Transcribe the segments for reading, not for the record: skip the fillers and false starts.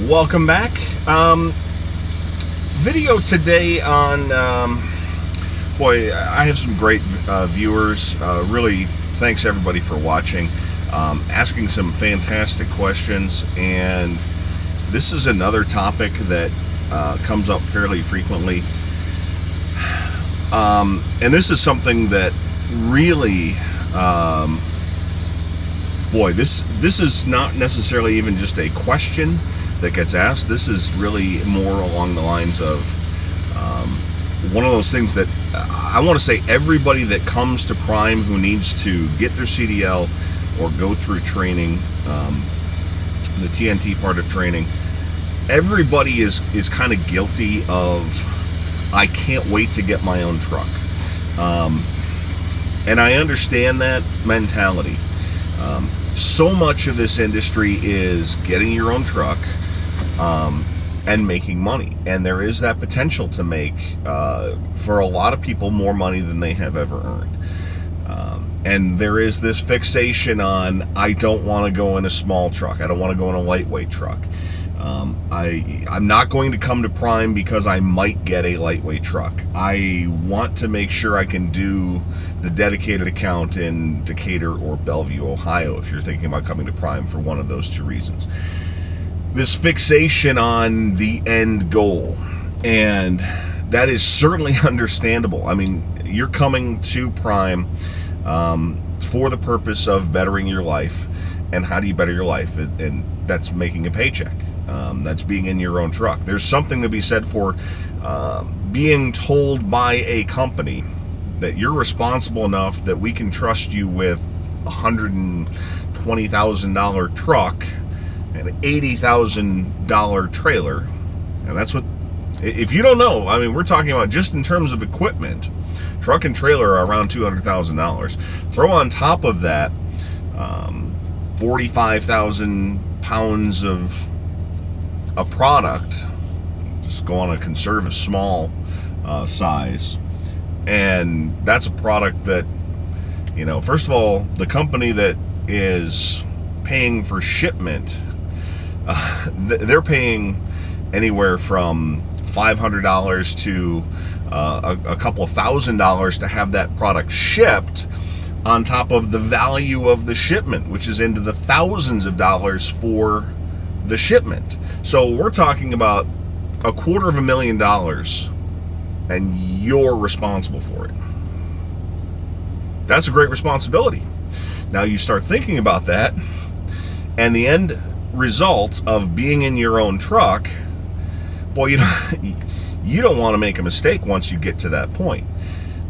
Welcome back. Video today on, boy, I have some great viewers. Really, thanks everybody for watching, asking some fantastic questions. And this is another topic that comes up fairly frequently. And this is something that really, boy, this is not necessarily even just a question that gets asked. This is really more along the lines of one of those things that I want to say everybody that comes to Prime who needs to get their CDL or go through training, the TNT part of training, everybody is kind of guilty of, I can't wait to get my own truck. And I understand that mentality. So much of this industry is getting your own truck, and making money, and there is that potential to make, for a lot of people, more money than they have ever earned. And there is this fixation on, I don't want to go in a small truck, I don't want to go in a lightweight truck. I'm not going to come to Prime because I might get a lightweight truck. I want to make sure I can do the dedicated account in Decatur or Bellevue, Ohio, if you're thinking about coming to Prime for one of those two reasons. This fixation on the end goal, and that is certainly understandable. I mean, you're coming to Prime for the purpose of bettering your life. And how do you better your life? And that's making a paycheck. That's being in your own truck. There's something to be said for being told by a company that you're responsible enough that we can trust you with a $120,000 truck and an $80,000 trailer. And that's what, if you don't know, I mean, we're talking about just in terms of equipment, truck and trailer are around $200,000. Throw on top of that 45,000 pounds of a product, just go on a conservative small size, and that's a product that, you know, first of all, the company that is paying for shipment, they're paying anywhere from $500 to a couple of $1,000s to have that product shipped, on top of the value of the shipment, which is into the thousands of dollars for the shipment. So we're talking about $250,000, and you're responsible for it. That's a great responsibility. Now you start thinking about that, and the end result of being in your own truck, boy, you don't want to make a mistake once you get to that point.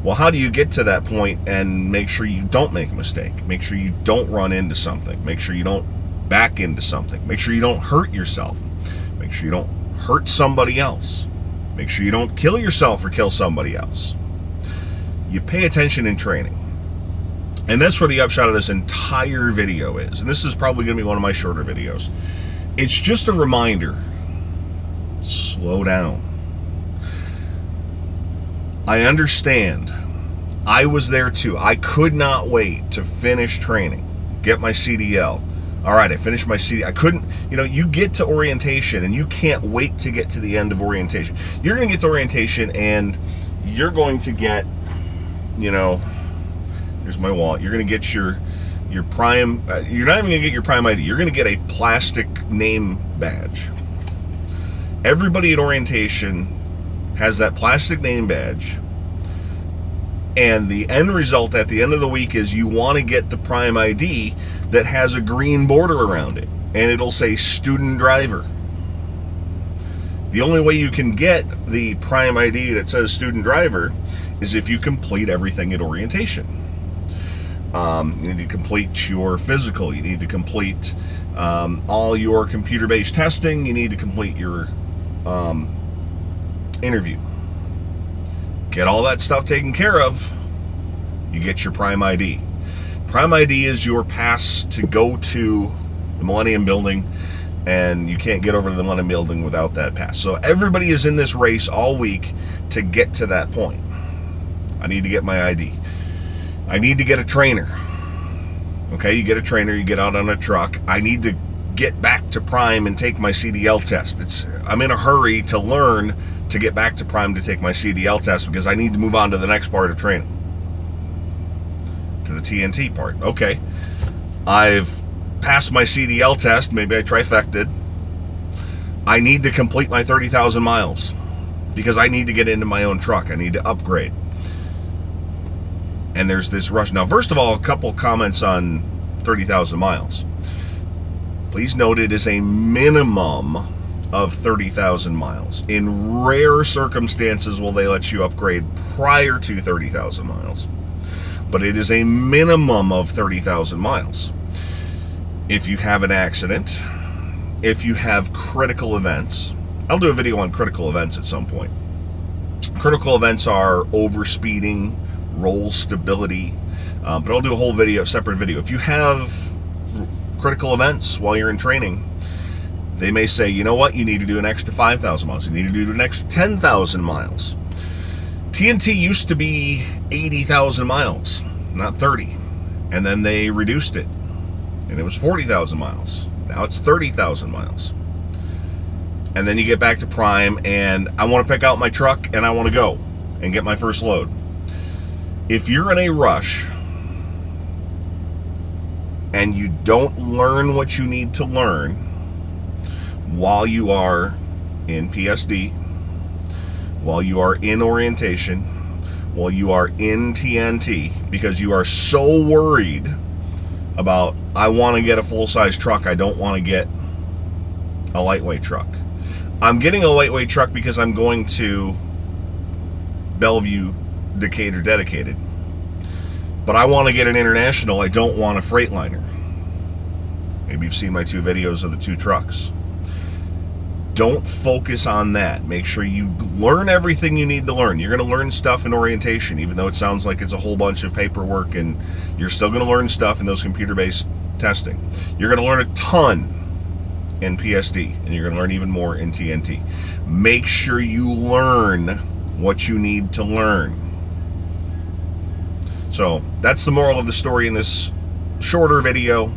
Well, how do you get to that point and make sure you don't make a mistake? Make sure you don't run into something. Make sure you don't back into something. Make sure you don't hurt yourself. Make sure you don't hurt somebody else. Make sure you don't kill yourself or kill somebody else. You pay attention in training. And that's where the upshot of this entire video is. And this is probably going to be one of my shorter videos. It's just a reminder. Slow down. I understand. I was there too. I could not wait to finish training, get my CDL. All right, I finished my CDL. I couldn't, you get to orientation and you can't wait to get to the end of orientation. You're going to get to orientation and you're going to get, here's my wallet. You're going to get your Prime, you're not even going to get your Prime ID. You're going to get a plastic name badge. Everybody at orientation has that plastic name badge, and the end result at the end of the week is you want to get the Prime ID that has a green border around it, and it'll say student driver. The only way you can get the Prime ID that says student driver is if you complete everything at orientation. You need to complete your physical, you need to complete all your computer-based testing, you need to complete your interview. Get all that stuff taken care of, you get your Prime ID. Prime ID is your pass to go to the Millennium Building, and you can't get over to the Millennium Building without that pass. So everybody is in this race all week to get to that point. I need to get my ID. I need to get a trainer. Okay, you get a trainer, you get out on a truck. I need to get back to Prime and take my CDL test. I'm in a hurry to learn to get back to Prime to take my CDL test because I need to move on to the next part of training, to the TNT part. Okay, I've passed my CDL test. Maybe I trifected. I need to complete my 30,000 miles because I need to get into my own truck. I need to upgrade. And there's this rush. Now, first of all, a couple comments on 30,000 miles. Please note it is a minimum of 30,000 miles. In rare circumstances will they let you upgrade prior to 30,000 miles. But it is a minimum of 30,000 miles. If you have an accident, if you have critical events, I'll do a video on critical events at some point. Critical events are overspeeding, roll stability, but I'll do a whole video, separate video. If you have critical events while you're in training, they may say, you know what, you need to do an extra 5,000 miles. You need to do an extra 10,000 miles. TNT used to be 80,000 miles, not 30. And then they reduced it, and it was 40,000 miles. Now it's 30,000 miles. And then you get back to Prime, and I want to pick out my truck, and I want to go and get my first load. If you're in a rush and you don't learn what you need to learn while you are in PSD, while you are in orientation, while you are in TNT, because you are so worried about, I want to get a full-size truck, I don't want to get a lightweight truck. I'm getting a lightweight truck because I'm going to Bellevue, Decatur dedicated. But I want to get an International, I don't want a Freightliner. Maybe you've seen my 2 videos of the 2 trucks. Don't focus on that. Make sure you learn everything you need to learn. You're going to learn stuff in orientation, even though it sounds like it's a whole bunch of paperwork, and you're still going to learn stuff in those computer-based testing. You're going to learn a ton in PSD, and you're going to learn even more in TNT. Make sure you learn what you need to learn. So that's the moral of the story in this shorter video.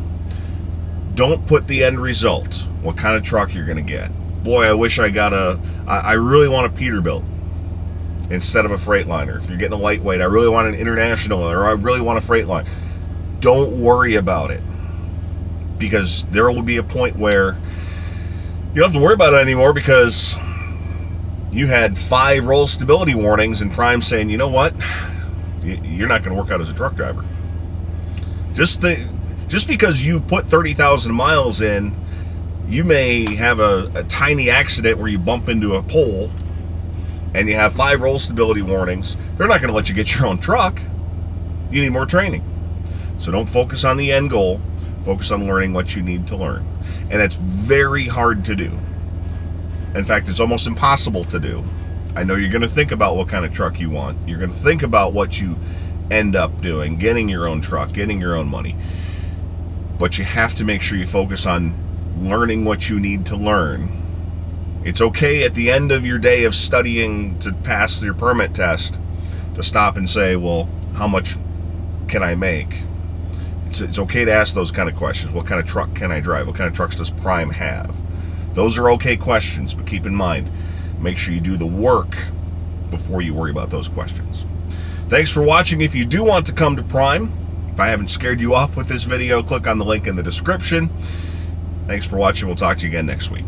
Don't put the end result, what kind of truck you're going to get. Boy, I wish I got I really want a Peterbilt instead of a Freightliner. If you're getting a lightweight, I really want an International, or I really want a Freightliner. Don't worry about it, because there will be a point where you don't have to worry about it anymore, because you had 5 roll stability warnings and Prime saying, you know what, you're not going to work out as a truck driver. Just because you put 30,000 miles in, you may have a tiny accident where you bump into a pole and you have 5 roll stability warnings. They're not going to let you get your own truck. You need more training. So don't focus on the end goal. Focus on learning what you need to learn. And it's very hard to do. In fact, it's almost impossible to do. I know you're going to think about what kind of truck you want. You're going to think about what you end up doing, getting your own truck, getting your own money. But you have to make sure you focus on learning what you need to learn. It's okay at the end of your day of studying to pass your permit test to stop and say, well, how much can I make? It's okay to ask those kind of questions. What kind of truck can I drive? What kind of trucks does Prime have? Those are okay questions, but keep in mind, make sure you do the work before you worry about those questions. Thanks for watching. If you do want to come to Prime, if I haven't scared you off with this video, click on the link in the description. Thanks for watching. We'll talk to you again next week.